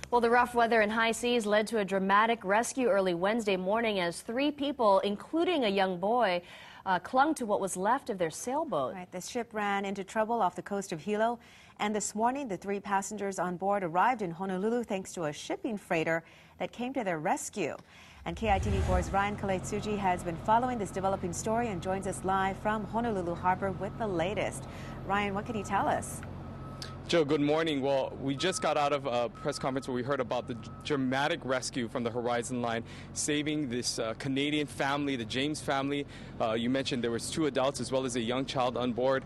Well, the rough weather and high seas led to a dramatic rescue early Wednesday morning as 3 people, including a young boy, clung to what was left of their sailboat. Right, the ship ran into trouble off the coast of Hilo, and this morning the 3 passengers on board arrived in Honolulu thanks to a shipping freighter that came to their rescue. And KITV 4's Ryan Kaletsuji has been following this developing story and joins us live from Honolulu Harbor with the latest. Ryan, what can you tell us? Joe, good morning. Well, we just got out of a press conference where we heard about the dramatic rescue from the Horizon Line, saving this Canadian family, the James family. You mentioned there was 2 adults as well as a young child on board.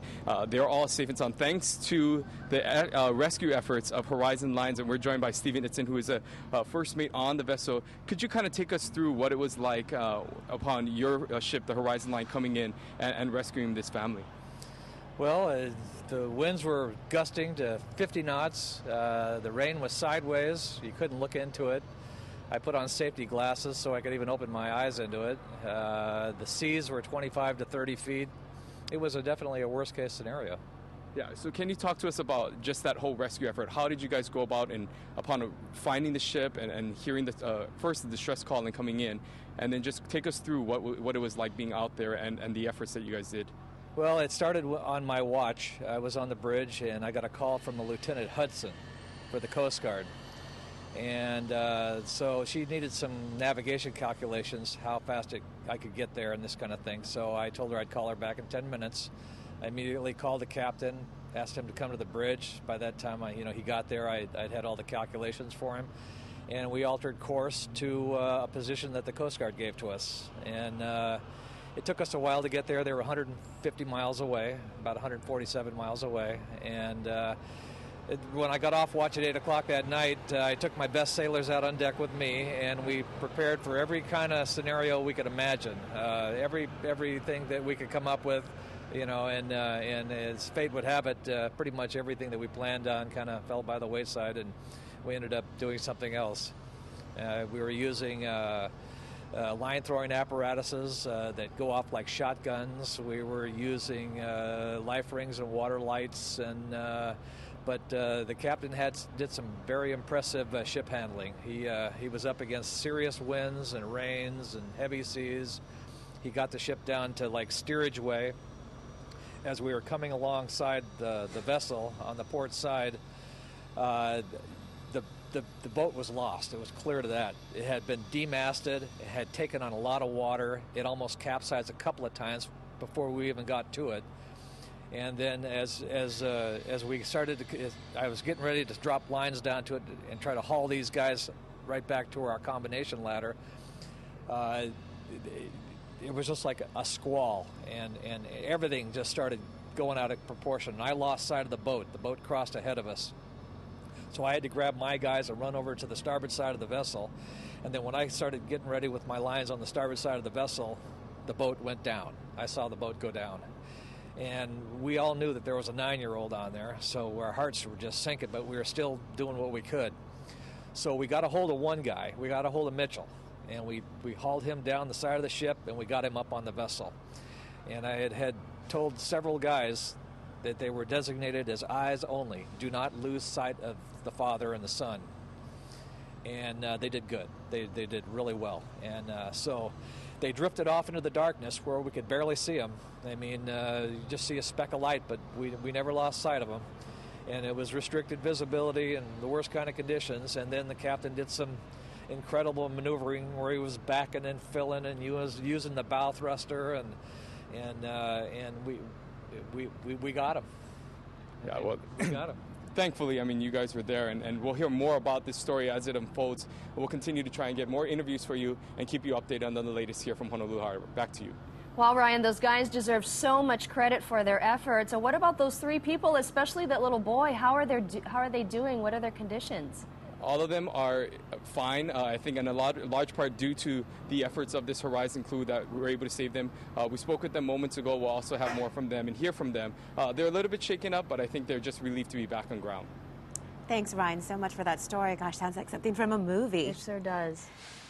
They're all safe and sound thanks to the rescue efforts of Horizon Lines, and we're joined by Stephen Itzen, who is a first mate on the vessel. Could you kind of take us through what it was like upon your ship, the Horizon Line, coming in and rescuing this family? Well, the winds were gusting to 50 knots. The rain was sideways. You couldn't look into it. I put on safety glasses so I could even open my eyes into it. The seas were 25 to 30 feet. It was definitely a worst-case scenario. Yeah, so can you talk to us about just that whole rescue effort? How did you guys go about upon finding the ship and hearing first the distress call and coming in, and then just take us through what it was like being out there and the efforts that you guys did? Well, it started on my watch. I was on the bridge, and I got a call from the Lieutenant Hudson for the Coast Guard. And so she needed some navigation calculations, how fast I could get there and this kind of thing. So I told her I'd call her back in 10 minutes. I immediately called the captain, asked him to come to the bridge. By that time, he got there. I'd had all the calculations for him. And we altered course to a position that the Coast Guard gave to us. And it took us a while to get there. They were 150 miles away, about 147 miles away. And when I got off watch at 8 o'clock that night, I took my best sailors out on deck with me, and we prepared for every kind of scenario we could imagine, everything that we could come up with, and as fate would have it, pretty much everything that we planned on kind of fell by the wayside, and we ended up doing something else. We were using line-throwing apparatuses that go off like shotguns. We were using life rings and water lights, but the captain did some very impressive ship handling. He was up against serious winds and rains and heavy seas. He got the ship down to like steerage way. As we were coming alongside the vessel on the port side, the boat was lost. It was clear to that. It had been demasted. It had taken on a lot of water. It almost capsized a couple of times before we even got to it. And then as we started I was getting ready to drop lines down to it and try to haul these guys right back to our combination ladder. It was just like a squall, and everything just started going out of proportion. And I lost sight of the boat. The boat crossed ahead of us. So I had to grab my guys and run over to the starboard side of the vessel. And then when I started getting ready with my lines on the starboard side of the vessel, the boat went down. I saw the boat go down. And we all knew that there was a 9-year-old on there, so our hearts were just sinking, but we were still doing what we could. So we got a hold of one guy. We got a hold of Mitchell. And we hauled him down the side of the ship, and we got him up on the vessel. And I had told several guys that they were designated as eyes only. Do not lose sight of the father and the son. And they did good. They did really well. And so they drifted off into the darkness where we could barely see them. I mean, you just see a speck of light, but we never lost sight of them. And it was restricted visibility and the worst kind of conditions. And then the captain did some incredible maneuvering where he was backing and filling, and he was using the bow thruster, and we got him. Yeah, well, we got him. Thankfully, I mean, you guys were there, and we'll hear more about this story as it unfolds. We'll continue to try and get more interviews for you and keep you updated on the latest here from Honolulu Harbor. Back to you. Well, Ryan, those guys deserve so much credit for their efforts. So what about those 3 people, especially that little boy? How are they doing? What are their conditions? All of them are fine, I think, in a large part due to the efforts of this Horizon crew that we were able to save them. We spoke with them moments ago. We'll also have more from them and hear from them. They're a little bit shaken up, but I think they're just relieved to be back on ground. Thanks, Ryan, so much for that story. Gosh, sounds like something from a movie. It sure does.